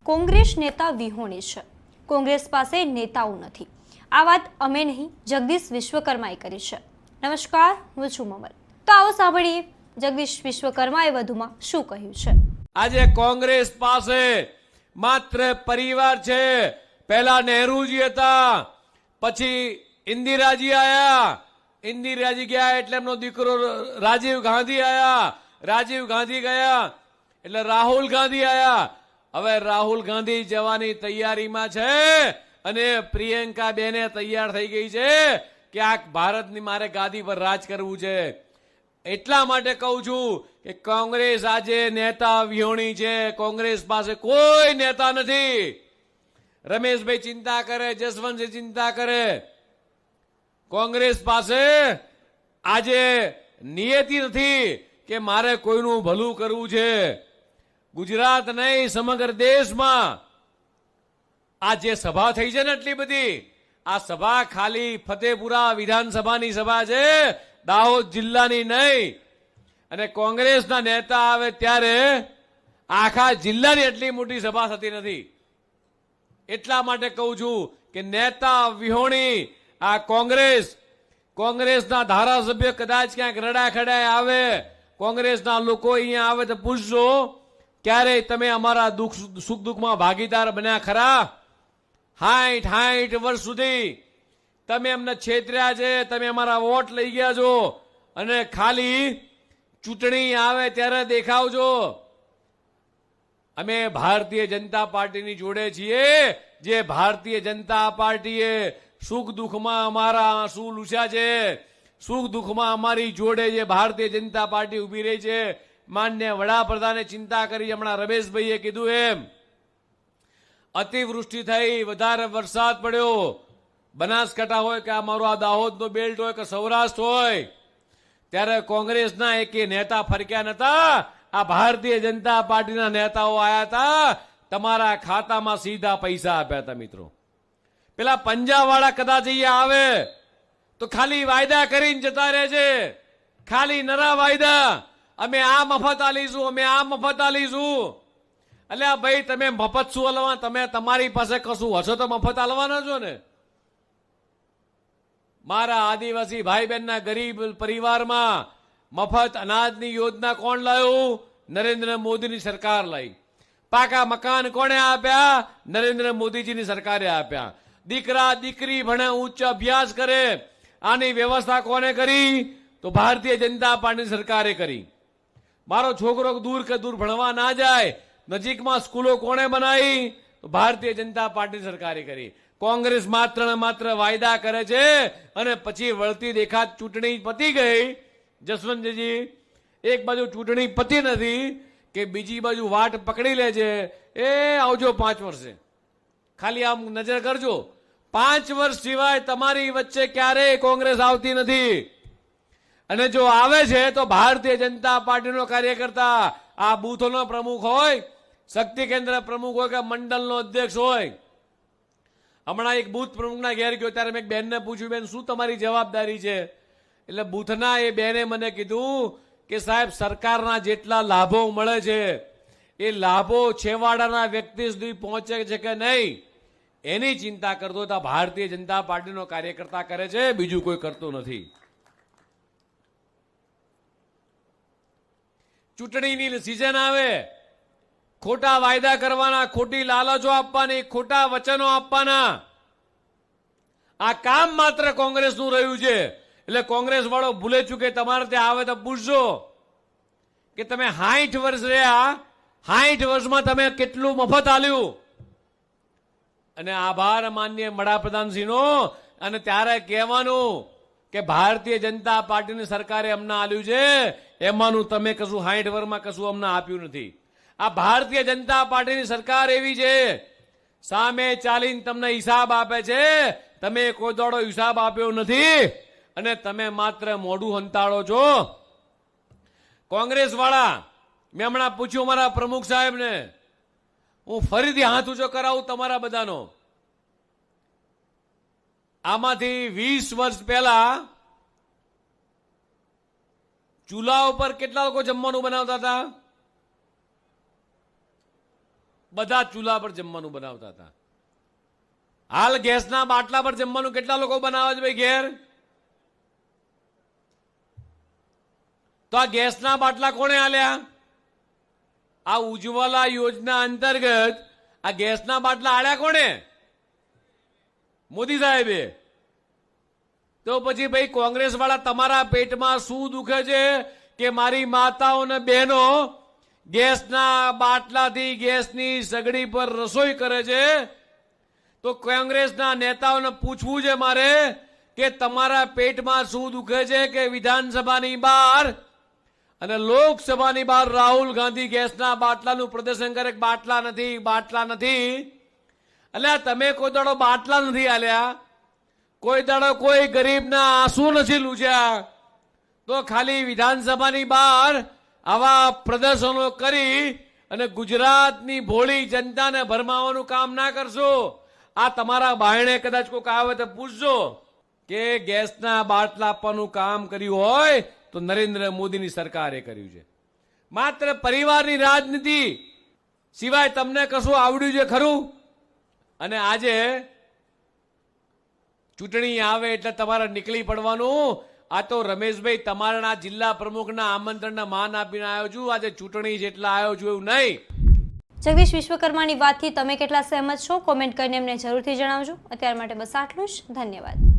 કોંગ્રેસ નેતા વિહોણી છે. કોંગ્રેસ પાસે નેતાઓ નથી. આ વાત અમે નહીં, જગદીશ વિશ્વકર્માએ કરી છે. નમસ્કાર, હું છું મમલ. તો આવો સાંભળીએ જગદીશ વિશ્વકર્માએ વધુમાં શું કહ્યું છે. આજે કોંગ્રેસ પાસે માત્ર પરિવાર છે. પહેલા નહેરુજી હતા, પછી ઇન્દિરાજી આયા, ઇન્દિરાજી ગયા એટલે એમનો દીકરો રાજીવ ગાંધી આયા, રાજીવ ગાંધી ગયા એટલે રાહુલ ગાંધી આયા. હવે રાહુલ ગાંધી જવાની તૈયારીમાં છે અને પ્રિયંકા બેને તૈયાર થઈ ગઈ છે કે આ ભારતની મારે ગાદી પર રાજ કરવું છે. એટલા માટે કહું છું કે કોંગ્રેસ આજે નેતા વિહોણી છે. કોંગ્રેસ પાસે કોઈ નેતા નથી. રમેશભાઈ ચિંતા કરે, જસવંતસિંહ ચિંતા કરે. કોંગ્રેસ પાસે આજે નિયતિ નથી કે મારે કોઈનું ભલું કરવું છે. ગુજરાત નહીં, સમગ્ર દેશમાં આ જે સભા થઈ છે ને એટલી બધી, આ સભા ખાલી ફતેપુરા વિધાનસભાની સભા છે, દાહોદ જિલ્લાની નહીં. અને કોંગ્રેસના નેતા આવે ત્યારે આખા જિલ્લાની એટલી મોટી સભા થતી નથી. એટલા માટે કહું છું કે નેતા વિહોણી આ કોંગ્રેસના ધારાસભ્ય કદાચ ક્યાંક રડાખડાય આવે, કોંગ્રેસના લોકો અહીંયા આવે તો પૂછજો ક્યારેય તમે અમારા સુખ દુઃખમાં ભાગીદાર બન્યા ખરા? 60 વર્ષ સુધી તમે અમને છેતર્યા છે, તમે અમારા વોટ લઈ ગયા છો અને ખાલી ચૂંટણી આવે ત્યારે દેખાવજો. અમે ભારતીય જનતા પાર્ટીની જોડે છીએ. જે ભારતીય જનતા પાર્ટીએ સુખ દુઃખમાં અમારા આંસુ લૂછ્યા છે, સુખ દુઃખમાં અમારી જોડે જે ભારતીય જનતા પાર્ટી ઉભી રહી છે. માન્ય વડાપ્રધાને ચિંતા કરી, હમણાં રમેશભાઈએ કીધું એમ અતિવૃષ્ટિ થઈ, વધારે વરસાદ પડ્યો, બનાસકાંઠા હોય કે અમારો આ દાહોદનો બેલ્ટ હોય કે સૌરાષ્ટ્ર હોય, ત્યારે કોંગ્રેસના એકે નેતા ફરક્યા નતા. આ ભારતીય જનતા પાર્ટીના નેતાઓ આવ્યા હતા, તમારા ખાતામાં સીધા પૈસા આપ્યા હતા. મિત્રો, પેલા પંજાબવાળા કદાચ અહીંયા આવે તો ખાલી વાયદા કરીને જતા રહે છે, ખાલી નરા વાયદા. અમે આ મફત આલીશું, અમે આ મફત આલીશું. એટલે ભાઈ તમે મફત શું હલવા? તમે તમારી પાસે કશું હશો તો મફત આલવાના છો ને. મારા આદિવાસી ભાઈ બહેનના ગરીબ પરિવારમાં મફત અનાજની યોજના કોણ લાવ્યું? નરેન્દ્ર મોદીની સરકાર લાવી. પાકા મકાન કોણે આપ્યા? નરેન્દ્ર મોદીજીની સરકારે આપ્યા. દીકરા દીકરી ભણે, ઉચ્ચ અભ્યાસ કરે, આની વ્યવસ્થા કોને કરી? તો ભારતીય જનતા પાર્ટીની સરકારે કરી. મારો છોકરો દૂર કે દૂર ભણવા ના જાય, નજીકમાં સ્કૂલો કોણે બનાવી? તો ભારતીય જનતા પાર્ટી સરકારે કરી. કોંગ્રેસ માત્ર ને માત્ર વાયદા કરે છે અને પછી વળતી દેખાત ચૂંટણી પતી ગઈ. જસવંતજી, એક બાજુ ચૂંટણી પતી નથી કે બીજી બાજુ વાટ પકડી લે છે. એ આવજો 5 વર્ષે, ખાલી આમ નજર કરજો. 5 વર્ષ સિવાય તમારી વચ્ચે ક્યારેય કોંગ્રેસ આવતી નથી. અને જો આવે છે તો ભારતીય જનતા પાર્ટીનો કાર્યકર્તા, આ બૂથનો પ્રમુખ હોય, શક્તિ કેન્દ્ર પ્રમુખ હોય કે મંડળનો અધ્યક્ષ હોય. હમણાં એક બૂથ પ્રમુખના ઘેર ગયો ત્યારે મેં એક બેનને પૂછ્યું, બેન શું તમારી જવાબદારી છે? એટલે બૂથના એ બેને મને કીધું કે સાહેબ, સરકારના જેટલા લાભો મળે છે એ લાભો છેવાડાના વ્યક્તિ સુધી પહોંચે છે કે નહીં એની ચિંતા કરતો હતા. ભારતીય જનતા પાર્ટીનો કાર્યકર્તા કરે છે, બીજું કોઈ કરતું નથી. ચૂંટણીની સિઝન આવે, ખોટા વાયદા કરવાના, ખોટી લાલચો આપવાની, ખોટા વચનો આપવાના. આ કામ માત્ર કોંગ્રેસનું રહ્યું છે. એટલે કોંગ્રેસ વાળો ભૂલે ચૂકે તમારે ત્યાં આવે તો પૂછજો કે તમે 60 વર્ષ રહ્યા, 60 વર્ષમાં તમે કેટલું મફત આલ્યું. અને આભાર માન્ય વડાપ્રધાનશ્રીનો. અને ત્યારે કહેવાનું કે ભારતીય જનતા પાર્ટીની સરકારે અમને આલ્યું છે, એમાંનું તમે કશું 60 વર્ષમાં કશું અમને આપ્યું નથી. આ ભારતીય જનતા પાર્ટીની સરકાર એવી છે, સામે ચાલીને તમને હિસાબ આપે છે. તમે કોઈ દાડો હિસાબ આપ્યો નથી અને તમે માત્ર મોઢું હંતાળો છો. કોંગ્રેસ વાળા, મેં હમણાં પૂછ્યું મારા પ્રમુખ સાહેબને, હું ફરીથી હાથ ઊંચો કરાવું તમારા બધાનો. આમાંથી 20 વર્ષ પહેલા ચૂલા ઉપર કેટલા લોકો જમવાનું બનાવતા હતા? બધા ચૂલા પર જમવાનું બનાવતા હતા. હાલ ગેસના બાટલા પર જમવાનું કેટલા લોકો બનાવે છે ભાઈ ઘેર? તો આ ગેસના બાટલા કોણે આલ્યા? આ ઉજ્જવલા યોજના અંતર્ગત આ ગેસના બાટલા આલ્યા કોણે? મોદી સાહેબે. તો પછી ભાઈ કોંગ્રેસ વાળા તમારા પેટમાં શું દુખે છે કે મારી માતાઓ અને બહેનો ગેસના બાટલાથી ગેસની સગડી પર રસોઈ કરે છે? તો કોંગ્રેસના નેતાઓને પૂછવું છે મારે કે તમારા પેટમાં શું દુખે છે કે વિધાનસભાની બહાર અને લોકસભાની બહાર રાહુલ ગાંધી ગેસના બાટલાનું પ્રદર્શન કરે, બાટલા નથી, બાટલા નથી. એટલે તમે કોઈ દાડો બાટલા નથી આલ્યા, કોઈ દાડો કોઈ ગરીબના આંસુ નથી લૂછ્યા, તો ખાલી વિધાનસભાની બહાર આવા પ્રદર્શનો કરી અને ગુજરાતની ભોળી જનતાને ભરમાવાનું કામ ના કરશો. આ તમારા બાયણે કદાચ કોઈક આવે તો પૂછજો કે ગેસના બાટલા આપવાનું કામ કર્યું હોય તો નરેન્દ્ર મોદીની સરકારે કર્યું છે. માત્ર પરિવારની રાજનીતિ સિવાય તમને કશું આવડ્યું છે ખરું? અને આજે ચૂંટણી આવે એટલે તમારે નીકળી પડવાનું. આ તો રમેશભાઈ તમારા જિલ્લા પ્રમુખના આમંત્રણના માન આપીને આવ્યો છું. આજે ચૂંટણી જેટલા આવ્યો છું એવું નહીં. જગદીશ વિશ્વકર્માની વાતથી તમે કેટલા સહેમત છો? કોમેન્ટ કરીને એમને જરૂરથી જણાવજો. અત્યાર માટે બસ આટલું જ. ધન્યવાદ.